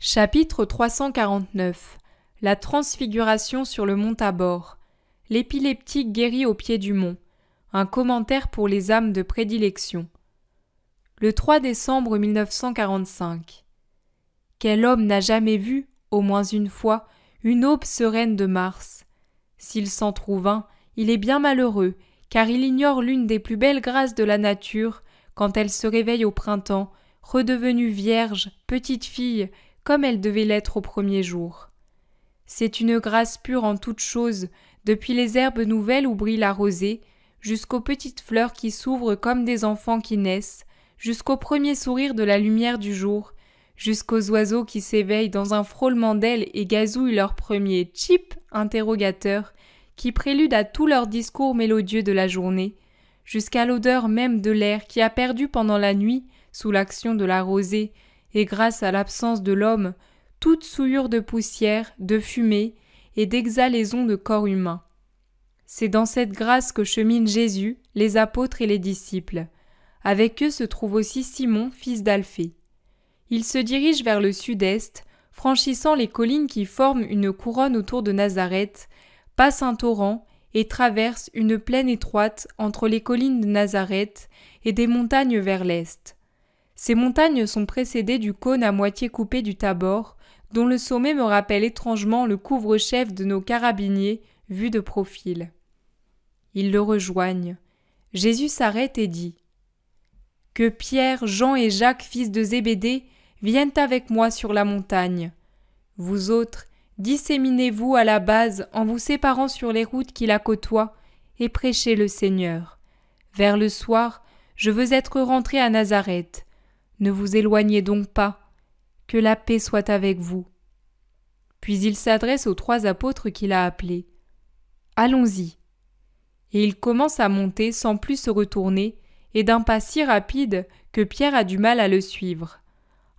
Chapitre 349. La transfiguration sur le mont Tabor. L'épileptique guéri au pied du mont. Un commentaire pour les âmes de prédilection. Le 3 décembre 1945. Quel homme n'a jamais vu, au moins une fois, une aube sereine de Mars? S'il s'en trouve un, il est bien malheureux, car il ignore l'une des plus belles grâces de la nature, quand elle se réveille au printemps, redevenue vierge, petite fille, comme elle devait l'être au premier jour. C'est une grâce pure en toutes choses, depuis les herbes nouvelles où brille la rosée, jusqu'aux petites fleurs qui s'ouvrent comme des enfants qui naissent, jusqu'au premier sourire de la lumière du jour, jusqu'aux oiseaux qui s'éveillent dans un frôlement d'ailes et gazouillent leur premier « tchip » interrogateur, qui prélude à tout leur discours mélodieux de la journée, jusqu'à l'odeur même de l'air qui a perdu pendant la nuit, sous l'action de la rosée, et grâce à l'absence de l'homme, toute souillure de poussière, de fumée et d'exhalaison de corps humain. C'est dans cette grâce que cheminent Jésus, les apôtres et les disciples. Avec eux se trouve aussi Simon, fils d'Alphée. Ils se dirigent vers le sud-est, franchissant les collines qui forment une couronne autour de Nazareth, passent un torrent et traversent une plaine étroite entre les collines de Nazareth et des montagnes vers l'est. Ces montagnes sont précédées du cône à moitié coupé du Tabor, dont le sommet me rappelle étrangement le couvre-chef de nos carabiniers vu de profil. Ils le rejoignent. Jésus s'arrête et dit « Que Pierre, Jean et Jacques, fils de Zébédée, viennent avec moi sur la montagne. Vous autres, disséminez-vous à la base en vous séparant sur les routes qui la côtoient, et prêchez le Seigneur. Vers le soir, je veux être rentré à Nazareth. Ne vous éloignez donc pas. Que la paix soit avec vous. » Puis il s'adresse aux 3 apôtres qu'il a appelés. « Allons-y. » Et il commence à monter sans plus se retourner, et d'un pas si rapide que Pierre a du mal à le suivre.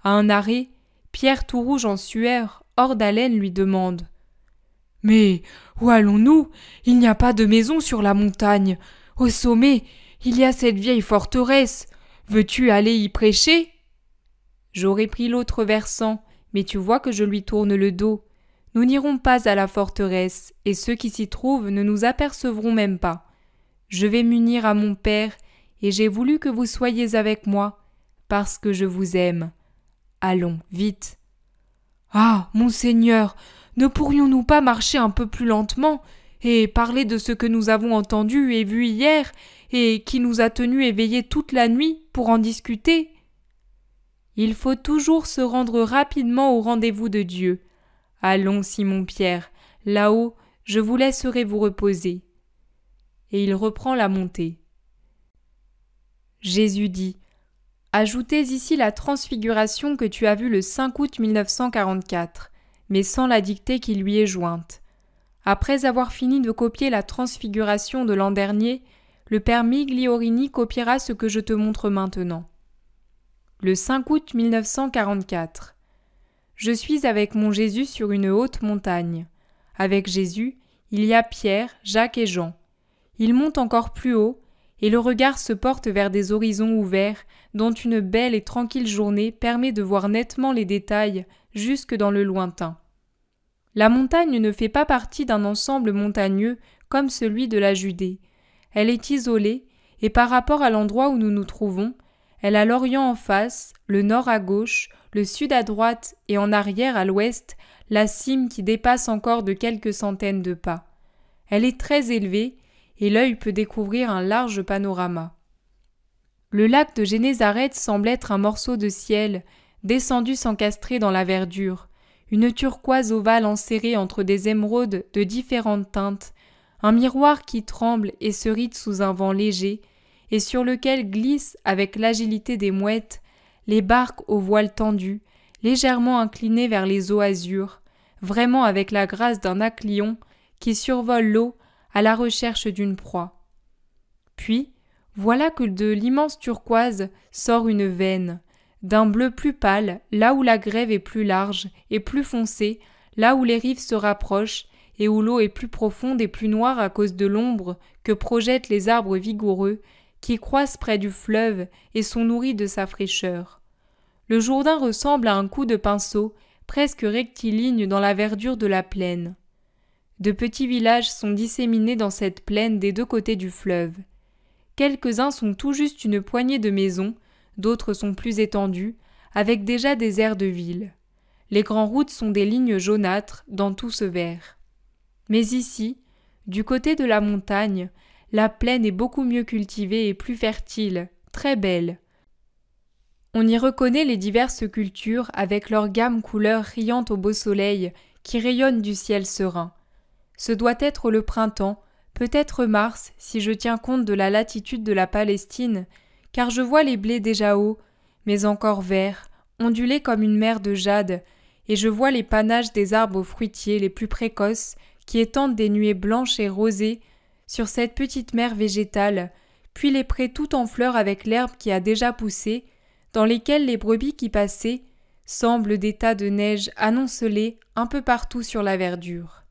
À un arrêt, Pierre tout rouge en sueur, hors d'haleine, lui demande « Mais où allons-nous? Il n'y a pas de maison sur la montagne. Au sommet, il y a cette vieille forteresse. Veux-tu aller y prêcher ?» J'aurais pris l'autre versant, mais tu vois que je lui tourne le dos. Nous n'irons pas à la forteresse, et ceux qui s'y trouvent ne nous apercevront même pas. Je vais m'unir à mon Père, et j'ai voulu que vous soyez avec moi, parce que je vous aime. Allons, vite. Ah, mon Seigneur, ne pourrions-nous pas marcher un peu plus lentement, et parler de ce que nous avons entendu et vu hier, et qui nous a tenus éveillés toute la nuit pour en discuter? Il faut toujours se rendre rapidement au rendez-vous de Dieu. Allons, Simon-Pierre, là-haut, je vous laisserai vous reposer. Et il reprend la montée. Jésus dit « Ajoutez ici la transfiguration que tu as vue le 5 août 1944, mais sans la dictée qui lui est jointe. Après avoir fini de copier la transfiguration de l'an dernier, le père Migliorini copiera ce que je te montre maintenant. Le 5 août 1944. Je suis avec mon Jésus sur une haute montagne. Avec Jésus, il y a Pierre, Jacques et Jean. Ils montent encore plus haut, et le regard se porte vers des horizons ouverts, dont une belle et tranquille journée permet de voir nettement les détails jusque dans le lointain. La montagne ne fait pas partie d'un ensemble montagneux comme celui de la Judée. Elle est isolée, et par rapport à l'endroit où nous nous trouvons, elle a l'Orient en face, le Nord à gauche, le Sud à droite et en arrière à l'Ouest, la cime qui dépasse encore de quelques centaines de pas. Elle est très élevée et l'œil peut découvrir un large panorama. Le lac de Génézareth semble être un morceau de ciel, descendu s'encastrer dans la verdure, une turquoise ovale enserrée entre des émeraudes de différentes teintes, un miroir qui tremble et se ride sous un vent léger, et sur lequel glissent avec l'agilité des mouettes les barques aux voiles tendus, légèrement inclinées vers les eaux azures, vraiment avec la grâce d'un aclion qui survole l'eau à la recherche d'une proie. Puis, voilà que de l'immense turquoise sort une veine, d'un bleu plus pâle, là où la grève est plus large et plus foncée, là où les rives se rapprochent et où l'eau est plus profonde et plus noire à cause de l'ombre que projettent les arbres vigoureux qui croissent près du fleuve et sont nourris de sa fraîcheur. Le Jourdain ressemble à un coup de pinceau presque rectiligne dans la verdure de la plaine. De petits villages sont disséminés dans cette plaine des deux côtés du fleuve. Quelques-uns sont tout juste une poignée de maisons, d'autres sont plus étendus, avec déjà des aires de ville. Les grandes routes sont des lignes jaunâtres dans tout ce vert. Mais ici, du côté de la montagne, la plaine est beaucoup mieux cultivée et plus fertile, très belle. On y reconnaît les diverses cultures avec leur gamme couleurs riant au beau soleil qui rayonne du ciel serein. Ce doit être le printemps, peut-être mars si je tiens compte de la latitude de la Palestine, car je vois les blés déjà hauts, mais encore verts, ondulés comme une mer de jade, et je vois les panaches des arbres fruitiers les plus précoces qui étendent des nuées blanches et rosées sur cette petite mer végétale, puis les prés tout en fleurs avec l'herbe qui a déjà poussé, dans lesquels les brebis qui passaient semblent des tas de neige annoncelés un peu partout sur la verdure.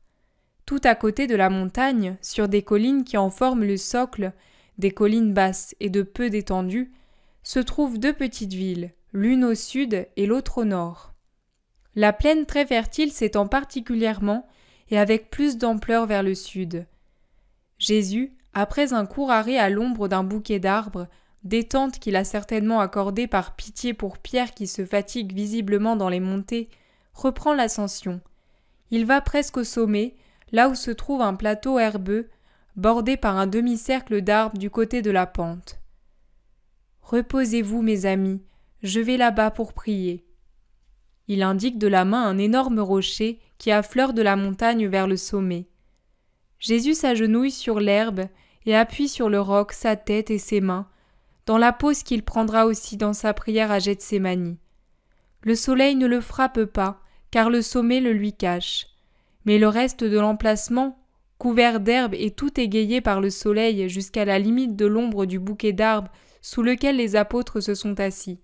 Tout à côté de la montagne, sur des collines qui en forment le socle, des collines basses et de peu d'étendue, se trouvent deux petites villes, l'une au sud et l'autre au nord. La plaine très fertile s'étend particulièrement et avec plus d'ampleur vers le sud. Jésus, après un court arrêt à l'ombre d'un bouquet d'arbres, détente qu'il a certainement accordée par pitié pour Pierre qui se fatigue visiblement dans les montées, reprend l'ascension. Il va presque au sommet, là où se trouve un plateau herbeux, bordé par un demi-cercle d'arbres du côté de la pente. « Reposez-vous, mes amis, je vais là-bas pour prier. » Il indique de la main un énorme rocher qui affleure de la montagne vers le sommet. Jésus s'agenouille sur l'herbe et appuie sur le roc sa tête et ses mains, dans la pose qu'il prendra aussi dans sa prière à Gethsémani. Le soleil ne le frappe pas, car le sommet le lui cache. Mais le reste de l'emplacement, couvert d'herbe et tout égayé par le soleil jusqu'à la limite de l'ombre du bouquet d'arbres sous lequel les apôtres se sont assis.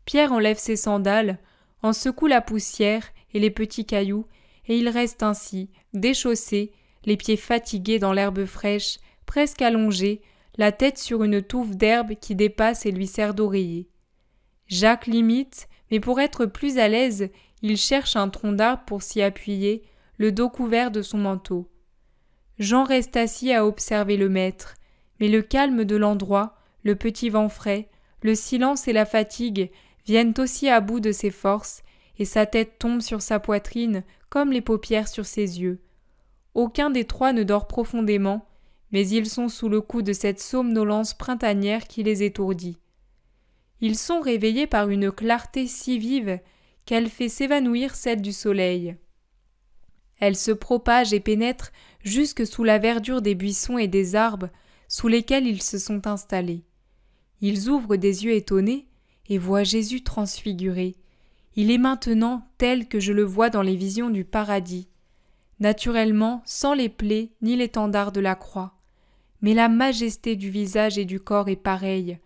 Pierre enlève ses sandales, en secoue la poussière et les petits cailloux, et il reste ainsi, déchaussé, les pieds fatigués dans l'herbe fraîche, presque allongé, la tête sur une touffe d'herbe qui dépasse et lui sert d'oreiller. Jacques l'imite, mais pour être plus à l'aise, il cherche un tronc d'arbre pour s'y appuyer, le dos couvert de son manteau. Jean reste assis à observer le maître, mais le calme de l'endroit, le petit vent frais, le silence et la fatigue viennent aussi à bout de ses forces, et sa tête tombe sur sa poitrine comme les paupières sur ses yeux. Aucun des trois ne dort profondément, mais ils sont sous le coup de cette somnolence printanière qui les étourdit. Ils sont réveillés par une clarté si vive qu'elle fait s'évanouir celle du soleil. Elle se propage et pénètre jusque sous la verdure des buissons et des arbres sous lesquels ils se sont installés. Ils ouvrent des yeux étonnés et voient Jésus transfiguré. Il est maintenant tel que je le vois dans les visions du paradis, naturellement sans les plaies ni l'étendard de la croix. Mais la majesté du visage et du corps est pareille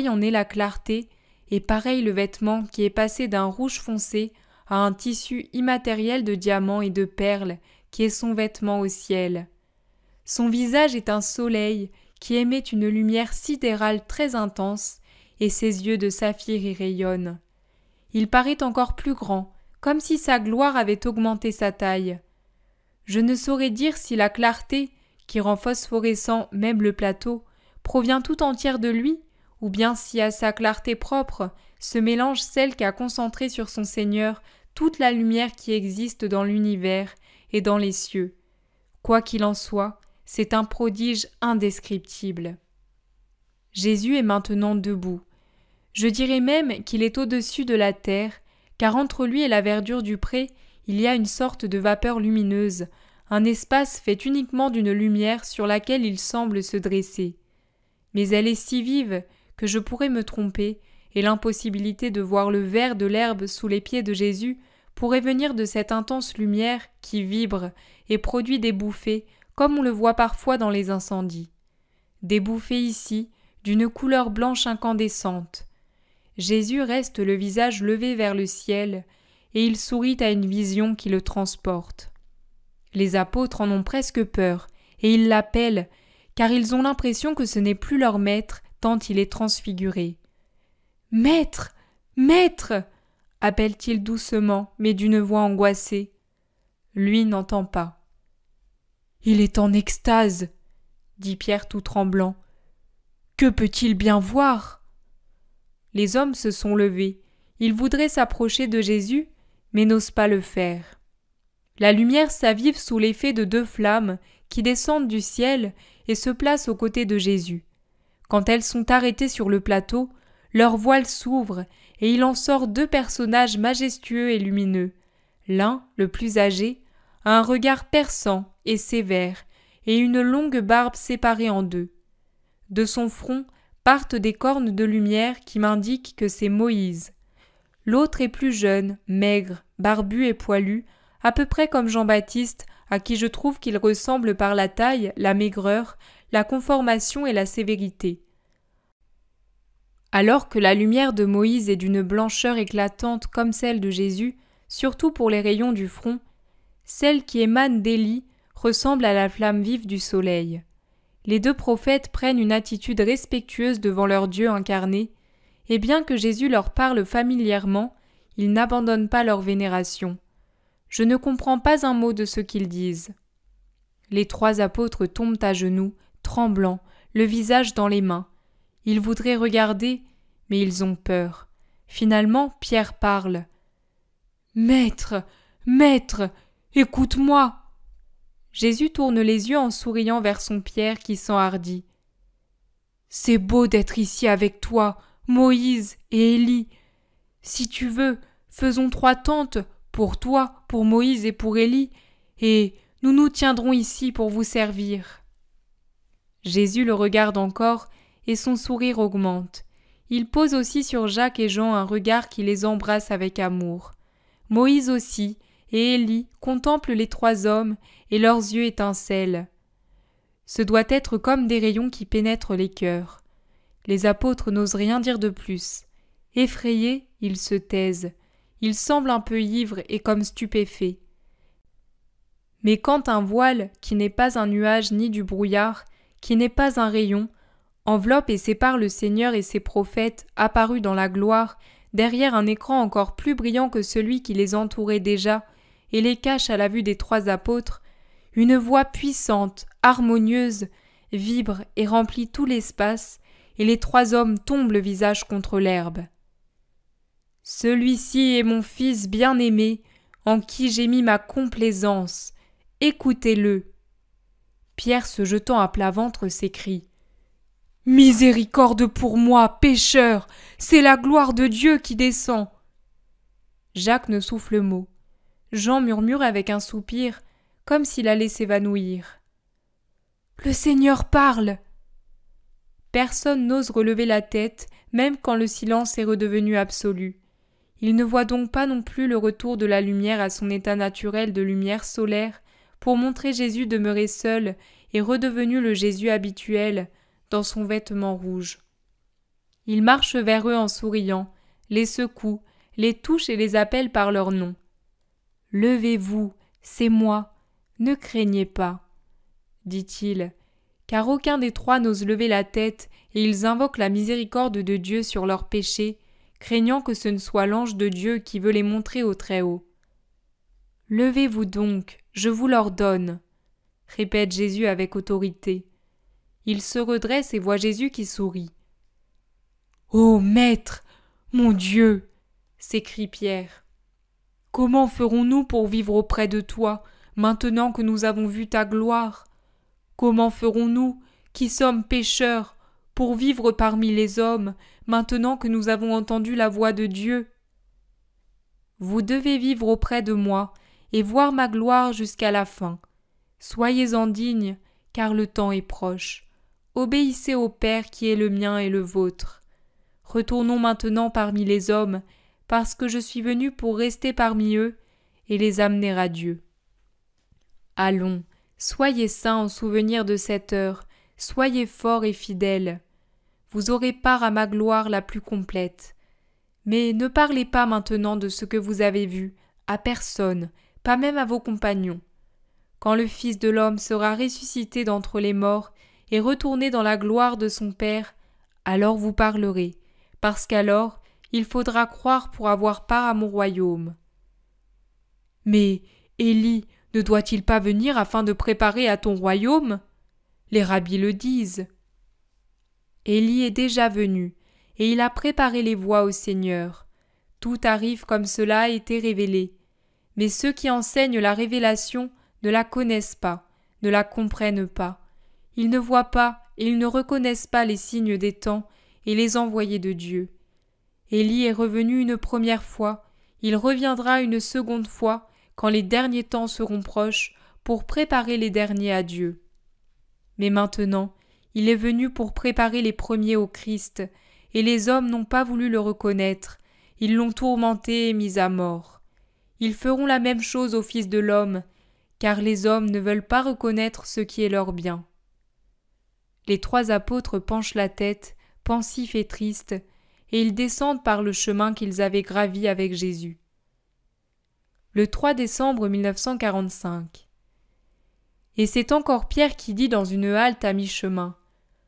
en est la clarté, et pareil le vêtement qui est passé d'un rouge foncé à un tissu immatériel de diamants et de perles qui est son vêtement au ciel. Son visage est un soleil qui émet une lumière sidérale très intense, et ses yeux de saphir y rayonnent. Il paraît encore plus grand, comme si sa gloire avait augmenté sa taille. Je ne saurais dire si la clarté, qui rend phosphorescent même le plateau, provient tout entière de lui, ou bien si à sa clarté propre se mélange celle qu'a concentrée sur son Seigneur toute la lumière qui existe dans l'univers et dans les cieux. Quoi qu'il en soit, c'est un prodige indescriptible. Jésus est maintenant debout. Je dirais même qu'il est au-dessus de la terre, car entre lui et la verdure du pré, il y a une sorte de vapeur lumineuse, un espace fait uniquement d'une lumière sur laquelle il semble se dresser. Mais elle est si vive que je pourrais me tromper, et l'impossibilité de voir le vert de l'herbe sous les pieds de Jésus pourrait venir de cette intense lumière qui vibre et produit des bouffées, comme on le voit parfois dans les incendies. Des bouffées ici, d'une couleur blanche incandescente. Jésus reste le visage levé vers le ciel, et il sourit à une vision qui le transporte. Les apôtres en ont presque peur, et ils l'appellent, car ils ont l'impression que ce n'est plus leur maître, tant il est transfiguré. « Maître! Maître !» appelle-t-il doucement, mais d'une voix angoissée. Lui n'entend pas. Il est en extase, dit Pierre tout tremblant. Que peut-il bien voir? Les hommes se sont levés. Ils voudraient s'approcher de Jésus, mais n'osent pas le faire. La lumière s'avive sous l'effet de 2 flammes qui descendent du ciel et se placent aux côtés de Jésus. Quand elles sont arrêtées sur le plateau, leur voile s'ouvre et il en sort 2 personnages majestueux et lumineux. L'un, le plus âgé, a un regard perçant et sévère et une longue barbe séparée en 2. De son front partent des cornes de lumière qui m'indiquent que c'est Moïse. L'autre est plus jeune, maigre, barbu et poilu, à peu près comme Jean-Baptiste, à qui je trouve qu'il ressemble par la taille, la maigreur, la conformation et la sévérité. Alors que la lumière de Moïse est d'une blancheur éclatante comme celle de Jésus, surtout pour les rayons du front, celle qui émane d'Élie ressemble à la flamme vive du soleil. Les 2 prophètes prennent une attitude respectueuse devant leur Dieu incarné, et bien que Jésus leur parle familièrement, ils n'abandonnent pas leur vénération. Je ne comprends pas un mot de ce qu'ils disent. Les 3 apôtres tombent à genoux, tremblants, le visage dans les mains. Ils voudraient regarder, mais ils ont peur. Finalement, Pierre parle. « Maître, Maître, écoute-moi !» Jésus tourne les yeux en souriant vers son Pierre qui s'enhardit. « C'est beau d'être ici avec toi, Moïse et Élie. Si tu veux, faisons 3 tentes, pour toi, pour Moïse et pour Élie, et nous nous tiendrons ici pour vous servir. » Jésus le regarde encore et son sourire augmente. Il pose aussi sur Jacques et Jean un regard qui les embrasse avec amour. Moïse aussi et Élie contemplent les 3 hommes et leurs yeux étincellent. Ce doit être comme des rayons qui pénètrent les cœurs. Les apôtres n'osent rien dire de plus. Effrayés, ils se taisent. Ils semblent un peu ivres et comme stupéfaits. Mais quand un voile, qui n'est pas un nuage ni du brouillard, qui n'est pas un rayon, enveloppe et sépare le Seigneur et ses prophètes apparus dans la gloire, derrière un écran encore plus brillant que celui qui les entourait déjà, et les cache à la vue des 3 apôtres, une voix puissante, harmonieuse, vibre et remplit tout l'espace, et les 3 hommes tombent le visage contre l'herbe. « Celui-ci est mon fils bien-aimé, en qui j'ai mis ma complaisance. Écoutez-le. » Pierre, se jetant à plat ventre, s'écrie « Miséricorde pour moi, pécheur, c'est la gloire de Dieu qui descend. » Jacques ne souffle mot. Jean murmure avec un soupir, comme s'il allait s'évanouir. « Le Seigneur parle !» Personne n'ose relever la tête, même quand le silence est redevenu absolu. Il ne voit donc pas non plus le retour de la lumière à son état naturel de lumière solaire pour montrer Jésus demeuré seul et redevenu le Jésus habituel dans son vêtement rouge. Il marche vers eux en souriant, les secoue, les touche et les appelle par leur nom. « Levez-vous, c'est moi, ne craignez pas, » dit-il, car aucun des 3 n'ose lever la tête et ils invoquent la miséricorde de Dieu sur leurs péchés, craignant que ce ne soit l'ange de Dieu qui veut les montrer au Très-Haut. « Levez-vous donc, je vous l'ordonne, » répète Jésus avec autorité. Il se redresse et voit Jésus qui sourit. « Ô Maître, mon Dieu !» s'écrie Pierre. « Comment ferons-nous pour vivre auprès de toi, maintenant que nous avons vu ta gloire ? Comment ferons-nous, qui sommes pécheurs, pour vivre parmi les hommes, maintenant que nous avons entendu la voix de Dieu ? Vous devez vivre auprès de moi et voir ma gloire jusqu'à la fin. Soyez-en dignes, car le temps est proche. Obéissez au Père qui est le mien et le vôtre. Retournons maintenant parmi les hommes, parce que je suis venu pour rester parmi eux et les amener à Dieu. Allons, soyez saints en souvenir de cette heure, soyez forts et fidèles. Vous aurez part à ma gloire la plus complète. Mais ne parlez pas maintenant de ce que vous avez vu, à personne, pas même à vos compagnons. Quand le Fils de l'homme sera ressuscité d'entre les morts et retourné dans la gloire de son Père, alors vous parlerez, parce qu'alors il faudra croire pour avoir part à mon royaume. » Mais Élie ne doit-il pas venir afin de préparer à ton royaume ? Les rabbis le disent. Élie est déjà venu, et il a préparé les voies au Seigneur. Tout arrive comme cela a été révélé. Mais ceux qui enseignent la révélation ne la connaissent pas, ne la comprennent pas. Ils ne voient pas et ils ne reconnaissent pas les signes des temps et les envoyés de Dieu. Élie est revenu une première fois, il reviendra une seconde fois quand les derniers temps seront proches pour préparer les derniers à Dieu. Mais maintenant, il est venu pour préparer les premiers au Christ, et les hommes n'ont pas voulu le reconnaître, ils l'ont tourmenté et mis à mort. Ils feront la même chose au Fils de l'homme, car les hommes ne veulent pas reconnaître ce qui est leur bien. Les 3 apôtres penchent la tête, pensifs et tristes, et ils descendent par le chemin qu'ils avaient gravi avec Jésus. Le 3 décembre 1945. Et c'est encore Pierre qui dit dans une halte à mi-chemin :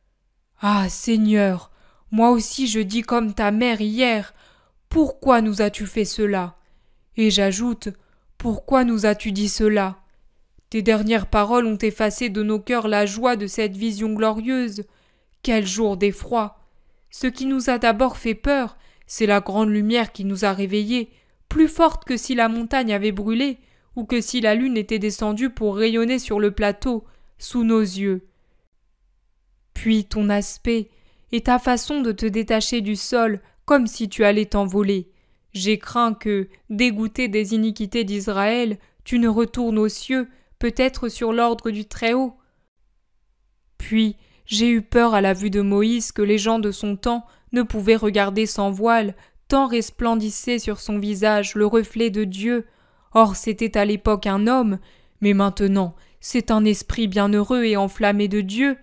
« Ah, Seigneur, moi aussi je dis comme ta mère hier, pourquoi nous as-tu fait cela ? Et j'ajoute, pourquoi nous as-tu dit cela ? Tes dernières paroles ont effacé de nos cœurs la joie de cette vision glorieuse. Quel jour d'effroi ! Ce qui nous a d'abord fait peur, c'est la grande lumière qui nous a réveillés, plus forte que si la montagne avait brûlé, ou que si la lune était descendue pour rayonner sur le plateau, sous nos yeux. Puis ton aspect, et ta façon de te détacher du sol, comme si tu allais t'envoler. J'ai craint que, dégoûté des iniquités d'Israël, tu ne retournes aux cieux, peut-être sur l'ordre du Très-Haut. Puis, j'ai eu peur à la vue de Moïse que les gens de son temps ne pouvaient regarder sans voile, tant resplendissait sur son visage le reflet de Dieu. Or c'était à l'époque un homme, mais maintenant c'est un esprit bienheureux et enflammé de Dieu.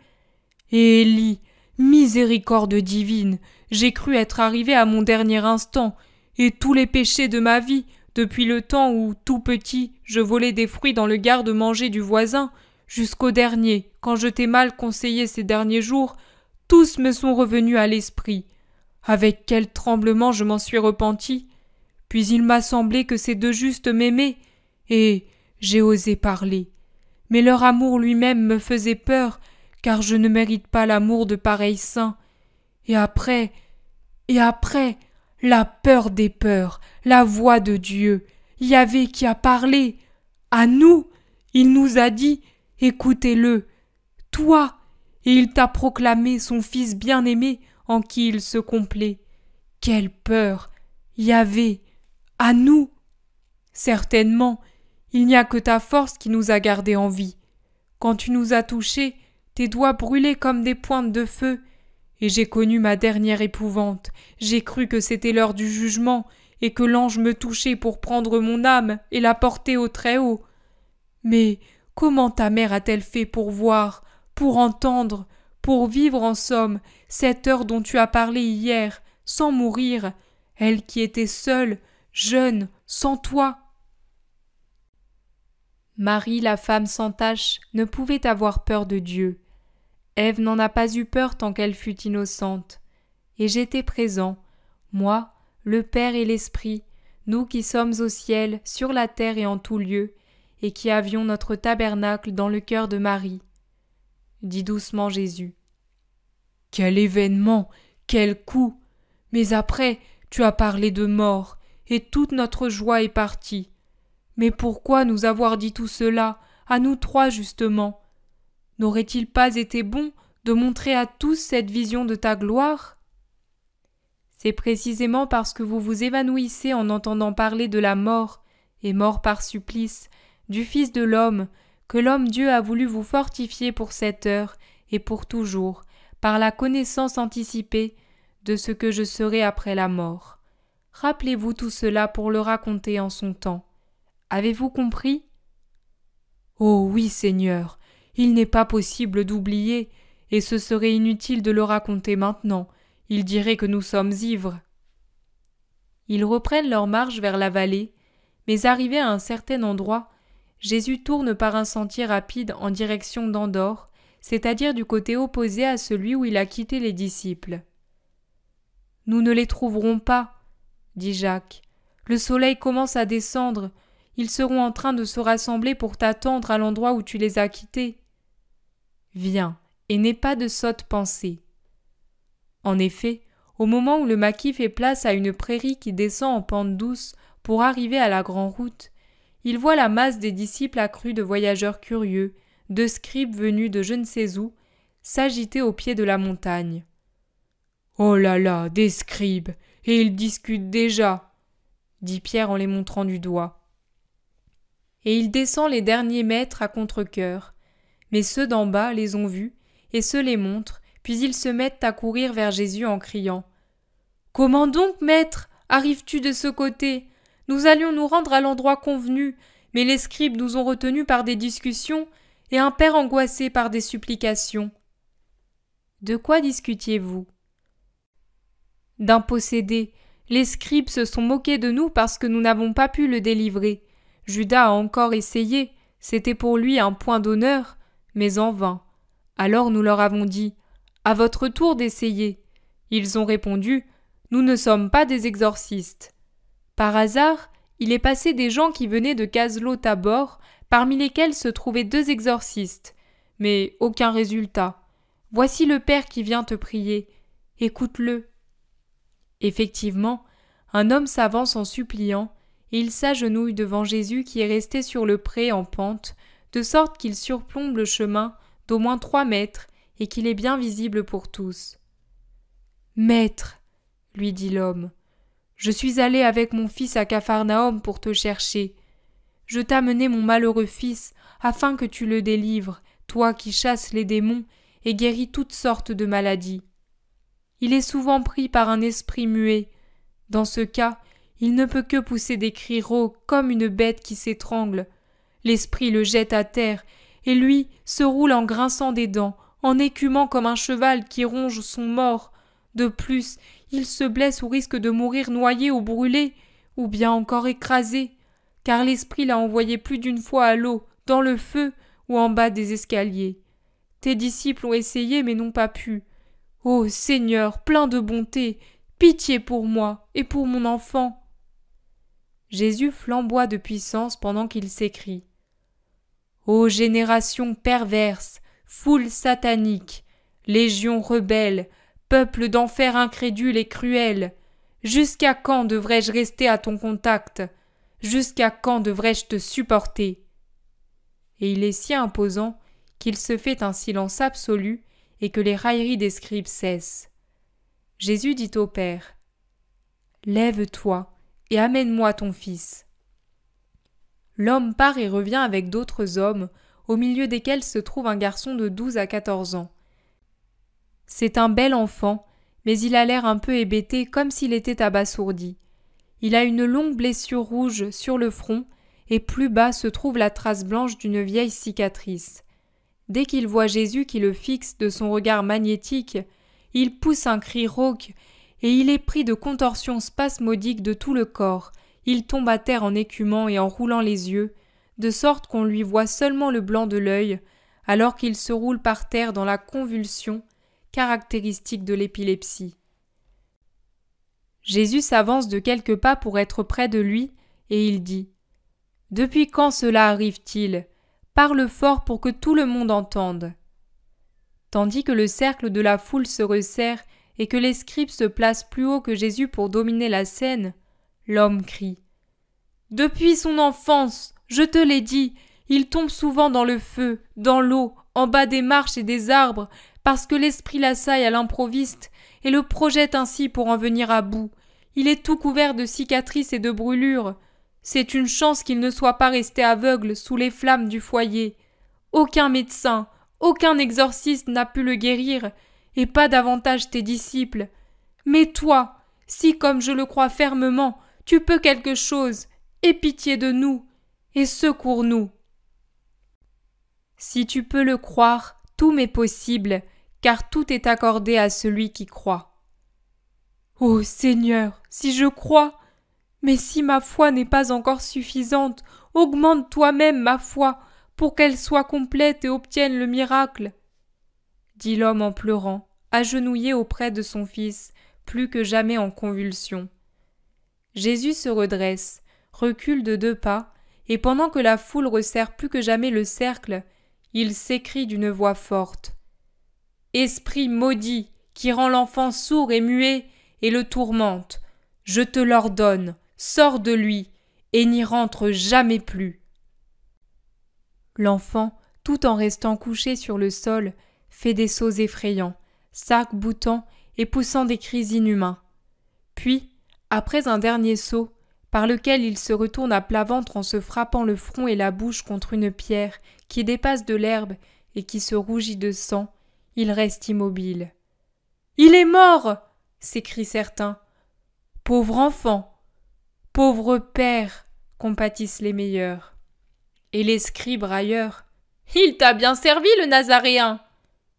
Et Élie, miséricorde divine, j'ai cru être arrivé à mon dernier instant, et tous les péchés de ma vie, depuis le temps où, tout petit, je volais des fruits dans le garde-manger du voisin, jusqu'au dernier, quand je t'ai mal conseillé ces derniers jours, tous me sont revenus à l'esprit. Avec quel tremblement je m'en suis repenti. Puis il m'a semblé que ces 2 justes m'aimaient, et j'ai osé parler. Mais leur amour lui-même me faisait peur, car je ne mérite pas l'amour de pareils saints. Et après, la peur des peurs, la voix de Dieu, Yahvé qui a parlé. À nous, il nous a dit, écoutez-le, toi, et il t'a proclamé son Fils bien-aimé en qui il se complaît. Quelle peur, Yahvé, à nous. Certainement, il n'y a que ta force qui nous a gardés en vie. Quand tu nous as touchés, tes doigts brûlaient comme des pointes de feu, et j'ai connu ma dernière épouvante. J'ai cru que c'était l'heure du jugement, et que l'ange me touchait pour prendre mon âme et la porter au Très-Haut. Mais comment ta mère a-t-elle fait pour voir, pour entendre, pour vivre en somme cette heure dont tu as parlé hier, sans mourir, elle qui était seule, jeune, sans toi ? Marie, la femme sans tache, ne pouvait avoir peur de Dieu. Ève n'en a pas eu peur tant qu'elle fut innocente. Et j'étais présent, moi, le Père et l'Esprit, nous qui sommes au ciel, sur la terre et en tout lieu, et qui avions notre tabernacle dans le cœur de Marie. Dit doucement Jésus. Quel événement, quel coup! Mais après, tu as parlé de mort, et toute notre joie est partie. Mais pourquoi nous avoir dit tout cela, à nous 3 justement ? N'aurait-il pas été bon de montrer à tous cette vision de ta gloire ? C'est précisément parce que vous vous évanouissez en entendant parler de la mort, et mort par supplice, du Fils de l'homme, que l'homme-Dieu a voulu vous fortifier pour cette heure et pour toujours, par la connaissance anticipée de ce que je serai après la mort. Rappelez-vous tout cela pour le raconter en son temps. Avez-vous compris ? Oh oui, Seigneur, il n'est pas possible d'oublier, et ce serait inutile de le raconter maintenant, il dirait que nous sommes ivres. Ils reprennent leur marche vers la vallée, mais arrivés à un certain endroit, Jésus tourne par un sentier rapide en direction d'Endor, c'est-à-dire du côté opposé à celui où il a quitté les disciples. « Nous ne les trouverons pas, » dit Jacques. Le soleil commence à descendre. Ils seront en train de se rassembler pour t'attendre à l'endroit où tu les as quittés. Viens, et n'aie pas de sottes pensées. En effet, au moment où le maquis fait place à une prairie qui descend en pente douce pour arriver à la grande route, il voit la masse des disciples accrus de voyageurs curieux, de scribes venus de je ne sais où, s'agiter au pied de la montagne. « Oh là là, des scribes, et ils discutent déjà !» dit Pierre en les montrant du doigt. Et il descend les derniers mètres à contre-cœur. Mais ceux d'en bas les ont vus, et se les montrent, puis ils se mettent à courir vers Jésus en criant « Comment donc, maître, arrives-tu de ce côté ? Nous allions nous rendre à l'endroit convenu, mais les scribes nous ont retenus par des discussions, et un père angoissé par des supplications. » De quoi discutiez-vous ? D'un possédé. Les scribes se sont moqués de nous parce que nous n'avons pas pu le délivrer. Judas a encore essayé, c'était pour lui un point d'honneur, mais en vain. Alors nous leur avons dit « À votre tour d'essayer ». Ils ont répondu « Nous ne sommes pas des exorcistes ». Par hasard, il est passé des gens qui venaient de Caslo-Tabor, parmi lesquels se trouvaient 2 exorcistes. Mais aucun résultat. Voici le Père qui vient te prier. Écoute-le. Effectivement, un homme s'avance en suppliant, et il s'agenouille devant Jésus qui est resté sur le pré en pente, de sorte qu'il surplombe le chemin d'au moins 3 mètres et qu'il est bien visible pour tous. « Maître, lui dit l'homme, je suis allé avec mon fils à Capharnaüm pour te chercher. Je t'amenai mon malheureux fils afin que tu le délivres, toi qui chasses les démons et guéris toutes sortes de maladies. Il est souvent pris par un esprit muet. Dans ce cas, il ne peut que pousser des cris rauques comme une bête qui s'étrangle. L'esprit le jette à terre, et lui se roule en grinçant des dents, en écumant comme un cheval qui ronge son mort. De plus, il se blesse ou risque de mourir noyé ou brûlé, ou bien encore écrasé, car l'esprit l'a envoyé plus d'une fois à l'eau, dans le feu ou en bas des escaliers. Tes disciples ont essayé mais n'ont pas pu. Ô Seigneur, plein de bonté, pitié pour moi et pour mon enfant. » Jésus flamboie de puissance pendant qu'il s'écrie. Ô génération perverse, foule satanique, légion rebelle, peuple d'enfer incrédule et cruel, jusqu'à quand devrais-je rester à ton contact? Jusqu'à quand devrais-je te supporter? Et il est si imposant qu'il se fait un silence absolu et que les railleries des scribes cessent. Jésus dit au Père « Lève-toi et amène-moi ton fils. » L'homme part et revient avec d'autres hommes, au milieu desquels se trouve un garçon de 12 à 14 ans. C'est un bel enfant, mais il a l'air un peu hébété comme s'il était abasourdi. Il a une longue blessure rouge sur le front et plus bas se trouve la trace blanche d'une vieille cicatrice. Dès qu'il voit Jésus qui le fixe de son regard magnétique, il pousse un cri rauque et il est pris de contorsions spasmodiques de tout le corps. Il tombe à terre en écumant et en roulant les yeux, de sorte qu'on lui voit seulement le blanc de l'œil, alors qu'il se roule par terre dans la convulsion caractéristique de l'épilepsie. Jésus s'avance de quelques pas pour être près de lui, et il dit « Depuis quand cela arrive-t-il ? Parle fort pour que tout le monde entende. » Tandis que le cercle de la foule se resserre et que les scribes se placent plus haut que Jésus pour dominer la scène, l'homme crie « Depuis son enfance, je te l'ai dit, il tombe souvent dans le feu, dans l'eau, en bas des marches et des arbres, parce que l'esprit l'assaille à l'improviste et le projette ainsi pour en venir à bout. Il est tout couvert de cicatrices et de brûlures. C'est une chance qu'il ne soit pas resté aveugle sous les flammes du foyer. Aucun médecin, aucun exorciste n'a pu le guérir, et pas davantage tes disciples. Mais toi, si comme je le crois fermement, tu peux quelque chose, aie pitié de nous, et secours-nous. Si tu peux le croire, tout m'est possible, car tout est accordé à celui qui croit. Ô Seigneur, si je crois, mais si ma foi n'est pas encore suffisante, augmente toi-même ma foi, pour qu'elle soit complète et obtienne le miracle. Dit l'homme en pleurant, agenouillé auprès de son fils, plus que jamais en convulsion. Jésus se redresse, recule de 2 pas, et pendant que la foule resserre plus que jamais le cercle, il s'écrie d'une voix forte. « Esprit maudit, qui rend l'enfant sourd et muet et le tourmente, je te l'ordonne, sors de lui, et n'y rentre jamais plus. » L'enfant, tout en restant couché sur le sol, fait des sauts effrayants, s'arc-boutant et poussant des cris inhumains. Puis, après un dernier saut, par lequel il se retourne à plat ventre en se frappant le front et la bouche contre une pierre qui dépasse de l'herbe et qui se rougit de sang, il reste immobile. « Il est mort !» s'écrient certains. « Pauvre enfant !»« Pauvre père !» compatissent les meilleurs. Et les scribes railleurs. « Il t'a bien servi, le Nazaréen !»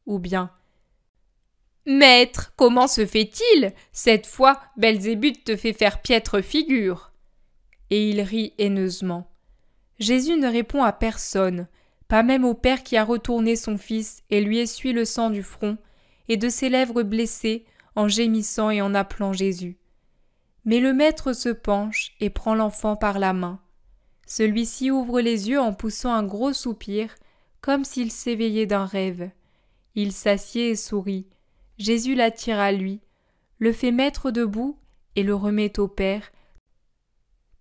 Ou bien « Maître, comment se fait-il ? Cette fois, Belzébuth te fait faire piètre figure. » Et il rit haineusement. Jésus ne répond à personne, pas même au père qui a retourné son fils et lui essuie le sang du front et de ses lèvres blessées en gémissant et en appelant Jésus. Mais le maître se penche et prend l'enfant par la main. Celui-ci ouvre les yeux en poussant un gros soupir, comme s'il s'éveillait d'un rêve. Il s'assied et sourit. Jésus l'attire à lui, le fait mettre debout et le remet au Père,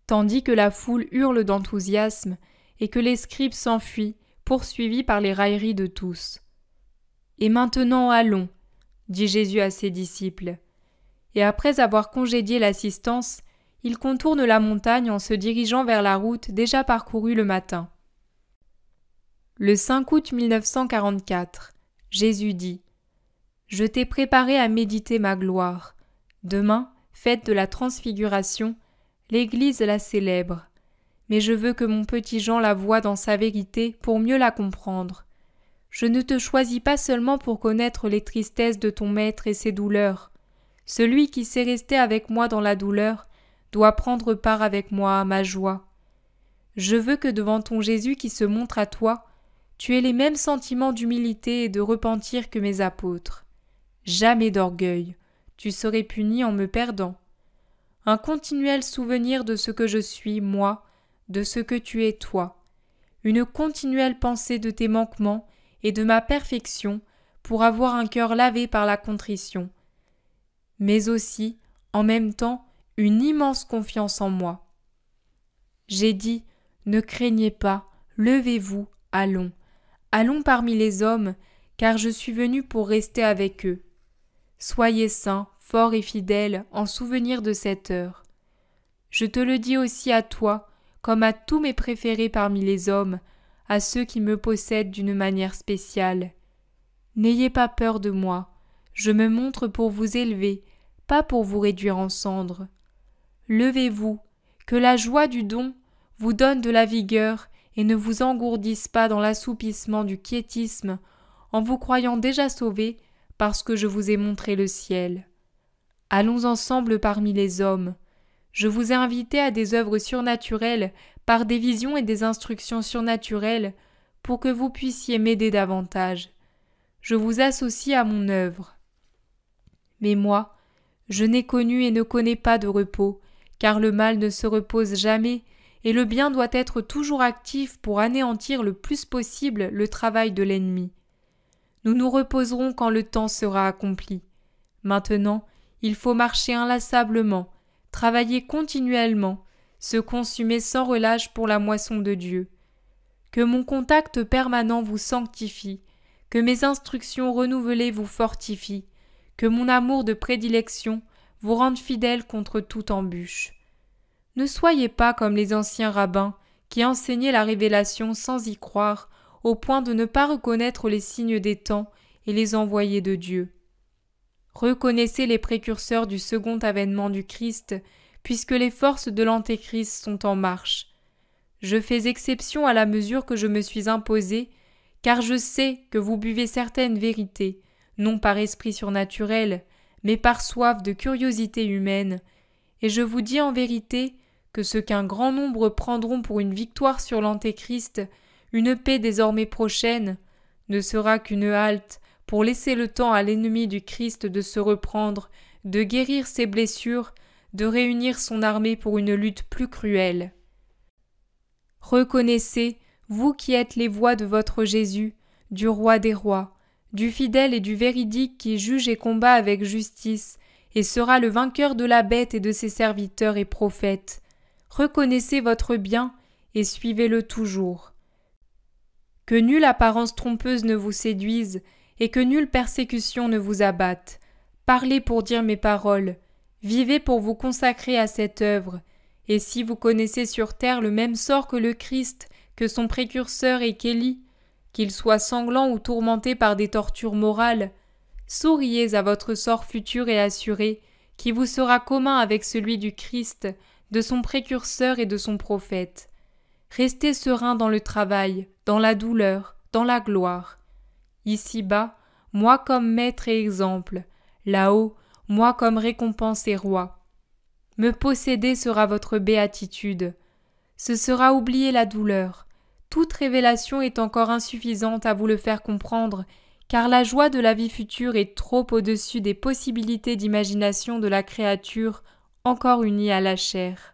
tandis que la foule hurle d'enthousiasme et que les scribes s'enfuient, poursuivis par les railleries de tous. « Et maintenant allons, » dit Jésus à ses disciples. Et après avoir congédié l'assistance, il contourne la montagne en se dirigeant vers la route déjà parcourue le matin. Le 5 août 1944, Jésus dit « Je t'ai préparé à méditer ma gloire. Demain, fête de la Transfiguration, l'Église la célèbre. Mais je veux que mon petit Jean la voie dans sa vérité pour mieux la comprendre. Je ne te choisis pas seulement pour connaître les tristesses de ton maître et ses douleurs. Celui qui sait rester avec moi dans la douleur doit prendre part avec moi à ma joie. Je veux que devant ton Jésus qui se montre à toi, tu aies les mêmes sentiments d'humilité et de repentir que mes apôtres. Jamais d'orgueil, tu serais puni en me perdant. Un continuel souvenir de ce que je suis, moi, de ce que tu es, toi. Une continuelle pensée de tes manquements et de ma perfection pour avoir un cœur lavé par la contrition. Mais aussi, en même temps, une immense confiance en moi. J'ai dit, ne craignez pas, levez-vous, allons. Allons parmi les hommes, car je suis venu pour rester avec eux. Soyez saints, forts et fidèles en souvenir de cette heure. Je te le dis aussi à toi, comme à tous mes préférés parmi les hommes, à ceux qui me possèdent d'une manière spéciale. N'ayez pas peur de moi, je me montre pour vous élever, pas pour vous réduire en cendres. Levez-vous, que la joie du don vous donne de la vigueur et ne vous engourdisse pas dans l'assoupissement du quiétisme en vous croyant déjà sauvés parce que je vous ai montré le ciel. Allons ensemble parmi les hommes. Je vous ai invité à des œuvres surnaturelles par des visions et des instructions surnaturelles pour que vous puissiez m'aider davantage. Je vous associe à mon œuvre. Mais moi, je n'ai connu et ne connais pas de repos, car le mal ne se repose jamais et le bien doit être toujours actif pour anéantir le plus possible le travail de l'ennemi. Nous nous reposerons quand le temps sera accompli. Maintenant, il faut marcher inlassablement, travailler continuellement, se consumer sans relâche pour la moisson de Dieu. Que mon contact permanent vous sanctifie, que mes instructions renouvelées vous fortifient, que mon amour de prédilection vous rende fidèle contre toute embûche. Ne soyez pas comme les anciens rabbins qui enseignaient la révélation sans y croire, au point de ne pas reconnaître les signes des temps et les envoyés de Dieu. Reconnaissez les précurseurs du second avènement du Christ, puisque les forces de l'Antéchrist sont en marche. Je fais exception à la mesure que je me suis imposée, car je sais que vous buvez certaines vérités, non par esprit surnaturel, mais par soif de curiosité humaine, et je vous dis en vérité que ce qu'un grand nombre prendront pour une victoire sur l'Antéchrist, une paix désormais prochaine, ne sera qu'une halte pour laisser le temps à l'ennemi du Christ de se reprendre, de guérir ses blessures, de réunir son armée pour une lutte plus cruelle. Reconnaissez, vous qui êtes les voix de votre Jésus, du Roi des rois, du fidèle et du véridique qui juge et combat avec justice, et sera le vainqueur de la bête et de ses serviteurs et prophètes. Reconnaissez votre bien et suivez-le toujours. Que nulle apparence trompeuse ne vous séduise, et que nulle persécution ne vous abatte. Parlez pour dire mes paroles, vivez pour vous consacrer à cette œuvre, et si vous connaissez sur terre le même sort que le Christ, que son précurseur et qu'Élie, qu'il soit sanglant ou tourmenté par des tortures morales, souriez à votre sort futur et assuré, qui vous sera commun avec celui du Christ, de son précurseur et de son prophète. Restez serein dans le travail, dans la douleur, dans la gloire. Ici-bas, moi comme maître et exemple, là-haut, moi comme récompense et roi. Me posséder sera votre béatitude. Ce sera oublier la douleur. Toute révélation est encore insuffisante à vous le faire comprendre, car la joie de la vie future est trop au-dessus des possibilités d'imagination de la créature encore unie à la chair.